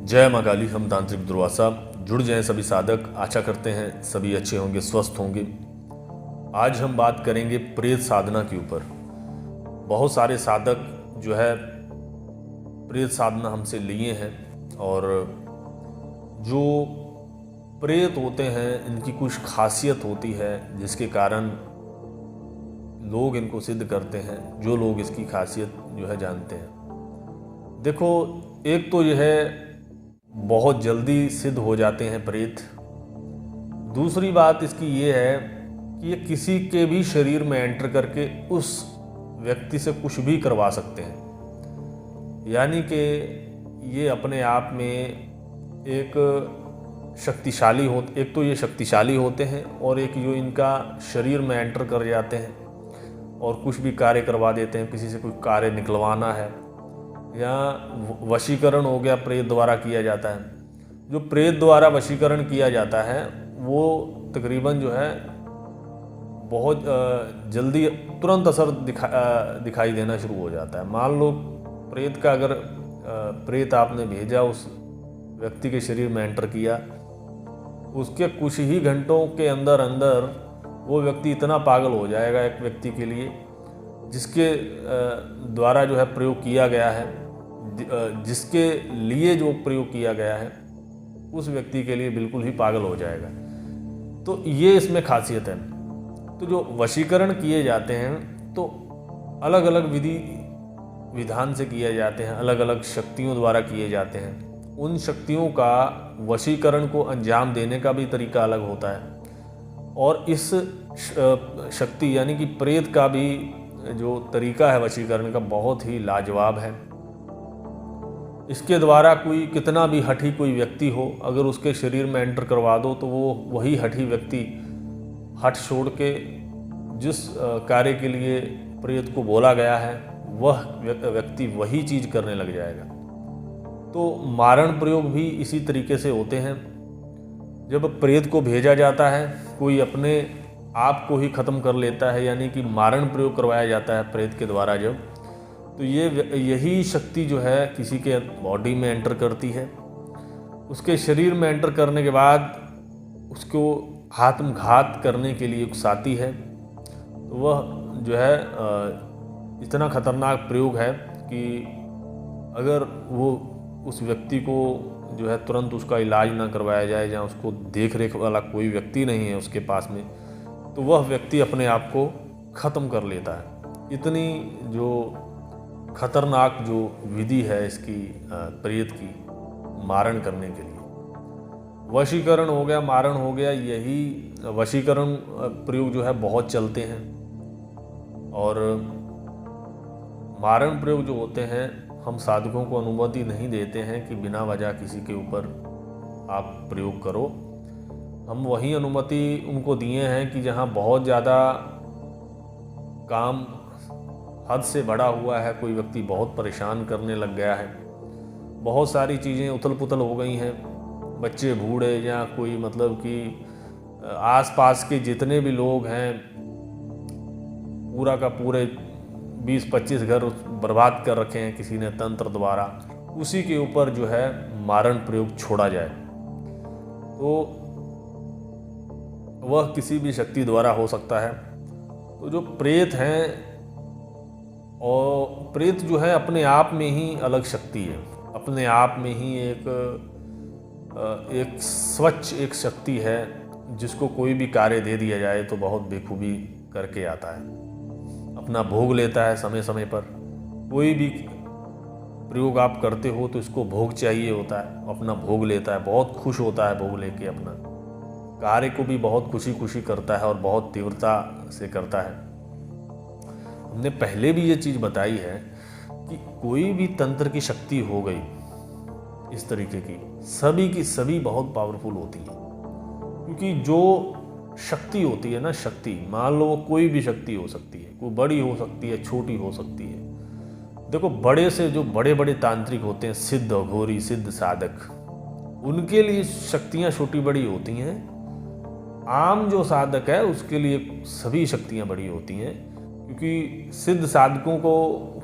जय माँ काली। हम तांत्रिक दुर्वासा जुड़ जाएं सभी साधक। आशा करते हैं सभी अच्छे होंगे, स्वस्थ होंगे। आज हम बात करेंगे प्रेत साधना के ऊपर। बहुत सारे साधक जो है प्रेत साधना हमसे लिए हैं, और जो प्रेत होते हैं इनकी कुछ खासियत होती है जिसके कारण लोग इनको सिद्ध करते हैं, जो लोग इसकी खासियत जो है जानते हैं। देखो, एक तो यह है बहुत जल्दी सिद्ध हो जाते हैं प्रेत। दूसरी बात इसकी ये है कि ये किसी के भी शरीर में एंटर करके उस व्यक्ति से कुछ भी करवा सकते हैं। यानी कि ये अपने आप में एक तो ये शक्तिशाली होते हैं, और एक जो इनका शरीर में एंटर कर जाते हैं और कुछ भी कार्य करवा देते हैं। किसी से कोई कार्य निकलवाना है या वशीकरण हो गया, प्रेत द्वारा किया जाता है। जो प्रेत द्वारा वशीकरण किया जाता है वो तकरीबन जो है बहुत जल्दी तुरंत असर दिखाई देना शुरू हो जाता है। मान लो प्रेत का अगर प्रेत आपने भेजा, उस व्यक्ति के शरीर में एंटर किया, उसके कुछ ही घंटों के अंदर अंदर वो व्यक्ति इतना पागल हो जाएगा, एक व्यक्ति के लिए जिसके द्वारा जो है प्रयोग किया गया है, जिसके लिए जो प्रयोग किया गया है उस व्यक्ति के लिए बिल्कुल ही पागल हो जाएगा। तो ये इसमें खासियत है। तो जो वशीकरण किए जाते हैं तो अलग अलग विधान से किए जाते हैं, अलग अलग शक्तियों द्वारा किए जाते हैं। उन शक्तियों का वशीकरण को अंजाम देने का भी तरीका अलग होता है, और इस शक्ति यानी कि प्रेत का भी जो तरीका है वशीकरण का बहुत ही लाजवाब है। इसके द्वारा कोई कितना भी हठी कोई व्यक्ति हो, अगर उसके शरीर में एंटर करवा दो तो वो वही हठी व्यक्ति हठ छोड़ के जिस कार्य के लिए प्रेत को बोला गया है वह व्यक्ति वही चीज़ करने लग जाएगा। तो मारण प्रयोग भी इसी तरीके से होते हैं। जब प्रेत को भेजा जाता है, कोई अपने आप को ही ख़त्म कर लेता है, यानी कि मारण प्रयोग करवाया जाता है प्रेत के द्वारा जब, तो यही शक्ति जो है किसी के बॉडी में एंटर करती है। उसके शरीर में एंटर करने के बाद उसको आत्मघात करने के लिए उकसाती है। तो वह जो है इतना खतरनाक प्रयोग है कि अगर वो उस व्यक्ति को जो है तुरंत उसका इलाज ना करवाया जाए, या उसको देख रेख वाला कोई व्यक्ति नहीं है उसके पास में, तो वह व्यक्ति अपने आप को ख़त्म कर लेता है। इतनी जो खतरनाक जो विधि है इसकी प्रेत की मारण करने के लिए। वशीकरण हो गया, मारण हो गया, यही वशीकरण प्रयोग जो है बहुत चलते हैं। और मारण प्रयोग जो होते हैं, हम साधकों को अनुमति नहीं देते हैं कि बिना वजह किसी के ऊपर आप प्रयोग करो। हम वही अनुमति उनको दिए हैं कि जहाँ बहुत ज़्यादा काम हद से बढ़ा हुआ है, कोई व्यक्ति बहुत परेशान करने लग गया है, बहुत सारी चीज़ें उथल पुथल हो गई हैं, बच्चे बूढ़े या कोई मतलब कि आसपास के जितने भी लोग हैं पूरा का पूरे 20-25 घर बर्बाद कर रखे हैं किसी ने तंत्र द्वारा, उसी के ऊपर जो है मारण प्रयोग छोड़ा जाए। तो वह किसी भी शक्ति द्वारा हो सकता है। तो जो प्रेत हैं, और प्रेत जो है अपने आप में ही अलग शक्ति है, अपने आप में ही एक स्वच्छ एक शक्ति है, जिसको कोई भी कार्य दे दिया जाए तो बहुत बेखूबी करके आता है, अपना भोग लेता है समय समय पर। कोई भी प्रयोग आप करते हो तो इसको भोग चाहिए होता है, अपना भोग लेता है, बहुत खुश होता है भोग लेके, अपना कार्य को भी बहुत खुशी खुशी करता है और बहुत तीव्रता से करता है। हमने पहले भी ये चीज़ बताई है कि कोई भी तंत्र की शक्ति हो गई इस तरीके की सभी बहुत पावरफुल होती है। क्योंकि जो शक्ति होती है ना, शक्ति मान लो कोई भी शक्ति हो सकती है, कोई बड़ी हो सकती है, छोटी हो सकती है। देखो, बड़े से जो बड़े बड़े तांत्रिक होते हैं, सिद्ध अघोरी, सिद्ध साधक, उनके लिए शक्तियाँ छोटी बड़ी होती हैं। आम जो साधक है उसके लिए सभी शक्तियाँ बड़ी होती हैं, क्योंकि सिद्ध साधकों को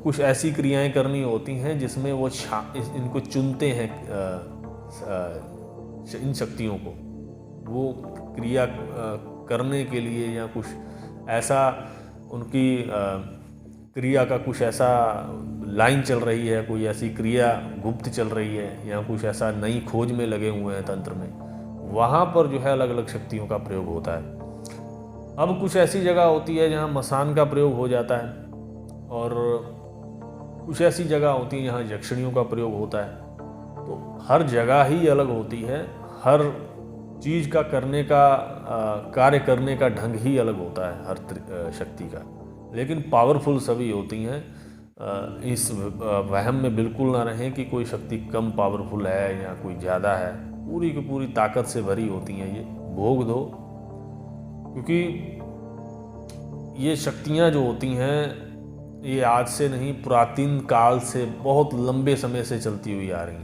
कुछ ऐसी क्रियाएं करनी होती हैं जिसमें वो इनको चुनते हैं इन शक्तियों को वो क्रिया करने के लिए, या कुछ ऐसा उनकी क्रिया का कुछ ऐसा लाइन चल रही है, कोई ऐसी क्रिया गुप्त चल रही है, या कुछ ऐसा नई खोज में लगे हुए हैं तंत्र में, वहाँ पर जो है अलग अलग शक्तियों का प्रयोग होता है। अब कुछ ऐसी जगह होती है जहाँ मसान का प्रयोग हो जाता है, और कुछ ऐसी जगह होती है जहाँ यक्षिणियों का प्रयोग होता है। तो हर जगह ही अलग होती है, हर चीज़ का करने का कार्य करने का ढंग ही अलग होता है हर शक्ति का, लेकिन पावरफुल सभी होती हैं। इस वहम में बिल्कुल ना रहें कि कोई शक्ति कम पावरफुल है या कोई ज़्यादा है, पूरी की पूरी ताकत से भरी होती हैं। ये भोग दो, क्योंकि ये शक्तियाँ जो होती हैं ये आज से नहीं, पुरातन काल से बहुत लंबे समय से चलती हुई आ रही हैं।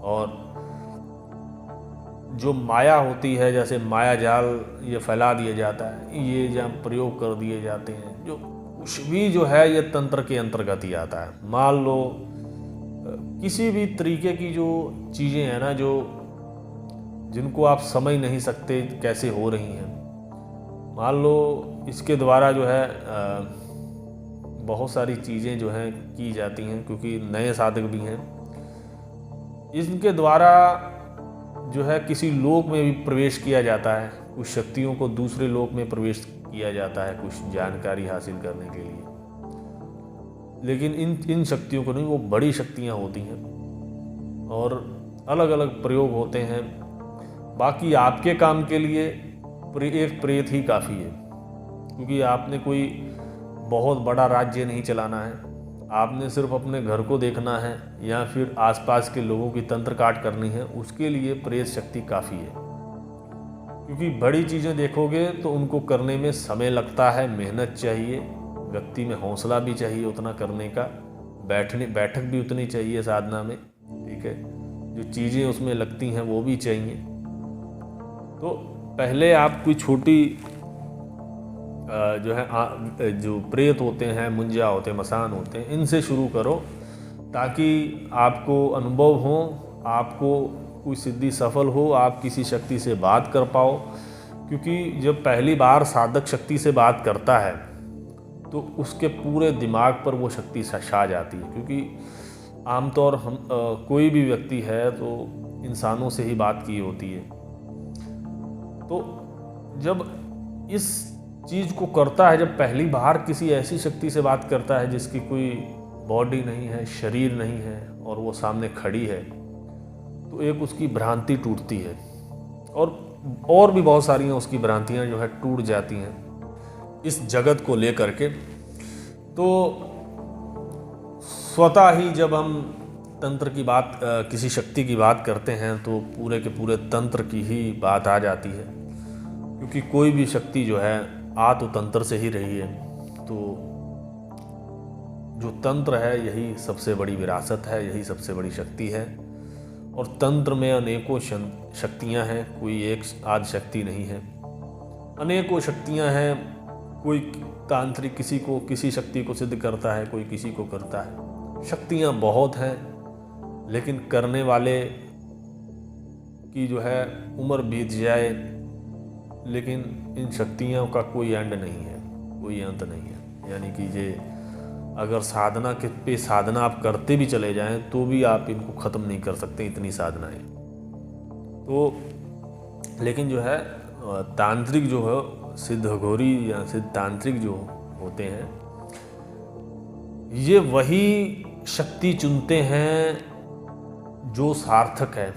और जो माया होती है, जैसे माया जाल ये फैला दिया जाता है, ये जब प्रयोग कर दिए जाते हैं, जो कुछ भी जो है ये तंत्र के अंतर्गत ही आता है। मान लो किसी भी तरीके की जो चीज़ें हैं ना, जो जिनको आप समझ नहीं सकते कैसे हो रही हैं, मान लो इसके द्वारा जो है बहुत सारी चीज़ें जो हैं की जाती हैं, क्योंकि नए साधक भी हैं। इनके द्वारा जो है किसी लोक में भी प्रवेश किया जाता है, कुछ शक्तियों को दूसरे लोक में प्रवेश किया जाता है कुछ जानकारी हासिल करने के लिए। लेकिन इन शक्तियों को नहीं, वो बड़ी शक्तियाँ होती हैं और अलग अलग प्रयोग होते हैं। बाकी आपके काम के लिए एक प्रेत ही काफ़ी है, क्योंकि आपने कोई बहुत बड़ा राज्य नहीं चलाना है, आपने सिर्फ अपने घर को देखना है या फिर आसपास के लोगों की तंत्र काट करनी है, उसके लिए प्रेत शक्ति काफ़ी है। क्योंकि बड़ी चीज़ें देखोगे तो उनको करने में समय लगता है, मेहनत चाहिए, व्यक्ति में हौसला भी चाहिए उतना करने का, बैठक भी उतनी चाहिए साधना में, ठीक है, जो चीज़ें उसमें लगती हैं वो भी चाहिए। तो पहले आप कोई छोटी जो है जो प्रेत होते हैं, मुंजा होते हैं, मसान होते हैं, इनसे शुरू करो ताकि आपको अनुभव हो, आपको कोई सिद्धि सफल हो, आप किसी शक्ति से बात कर पाओ। क्योंकि जब पहली बार साधक शक्ति से बात करता है तो उसके पूरे दिमाग पर वो शक्ति छा जाती है। क्योंकि आमतौर हम कोई भी व्यक्ति है तो इंसानों से ही बात की होती है, तो जब इस चीज़ को करता है, जब पहली बार किसी ऐसी शक्ति से बात करता है जिसकी कोई बॉडी नहीं है, शरीर नहीं है, और वो सामने खड़ी है, तो एक उसकी भ्रांति टूटती है, और भी बहुत सारी उसकी भ्रांतियाँ जो है टूट जाती हैं इस जगत को लेकर के। तो स्वतः ही जब हम तंत्र की बात, किसी शक्ति की बात करते हैं, तो पूरे के पूरे तंत्र की ही बात आ जाती है। क्योंकि कोई भी शक्ति जो है आ तो तंत्र से ही रही है, तो जो तंत्र है यही सबसे बड़ी विरासत है, यही सबसे बड़ी शक्ति है। और तंत्र में अनेकों शक्तियां हैं, कोई एक आध शक्ति नहीं है, अनेकों शक्तियां हैं। कोई तांत्रिक किसी शक्ति को सिद्ध करता है, कोई किसी को करता है। शक्तियां बहुत हैं, लेकिन करने वाले की जो है उम्र बीत जाए, लेकिन इन शक्तियों का कोई एंड नहीं है, कोई अंत नहीं है। यानी कि ये अगर साधना पे साधना आप करते भी चले जाएं तो भी आप इनको ख़त्म नहीं कर सकते, इतनी साधनाएं। तो लेकिन जो है तांत्रिक जो है, सिद्ध घोरी या सिद्ध तांत्रिक जो होते हैं, ये वही शक्ति चुनते हैं जो सार्थक है।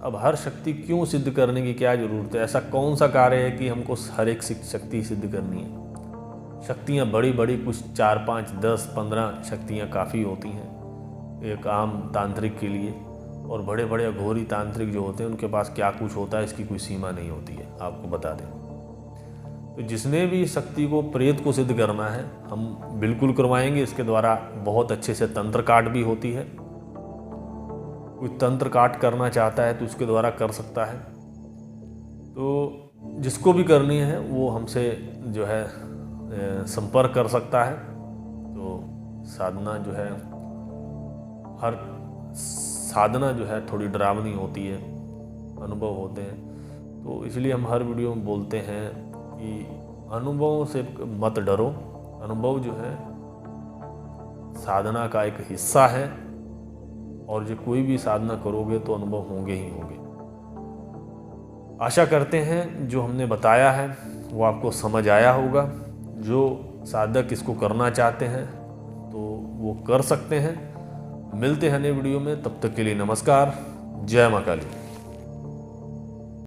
अब हर शक्ति क्यों सिद्ध करने की क्या ज़रूरत है? ऐसा कौन सा कार्य है कि हमको हर एक शक्ति सिद्ध करनी है? शक्तियाँ बड़ी बड़ी कुछ 4, 5, 10, 15 शक्तियाँ काफ़ी होती हैं एक आम तांत्रिक के लिए, और बड़े बड़े अघोरी तांत्रिक जो होते हैं उनके पास क्या कुछ होता है इसकी कोई सीमा नहीं होती है, आपको बता दें। तो जिसने भी शक्ति को, प्रेत को सिद्ध करना है, हम बिल्कुल करवाएंगे। इसके द्वारा बहुत अच्छे से तंत्र काट भी होती है। कोई तंत्र काट करना चाहता है तो उसके द्वारा कर सकता है। तो जिसको भी करनी है वो हमसे जो है संपर्क कर सकता है। तो साधना जो है हर साधना जो है थोड़ी डरावनी होती है, अनुभव होते हैं। तो इसलिए हम हर वीडियो में बोलते हैं कि अनुभवों से मत डरो। अनुभव जो है साधना का एक हिस्सा है, और जो कोई भी साधना करोगे तो अनुभव होंगे ही होंगे। आशा करते हैं जो हमने बताया है वो आपको समझ आया होगा। जो साधक इसको करना चाहते हैं तो वो कर सकते हैं। मिलते हैं नए वीडियो में, तब तक के लिए नमस्कार। जय मां काली।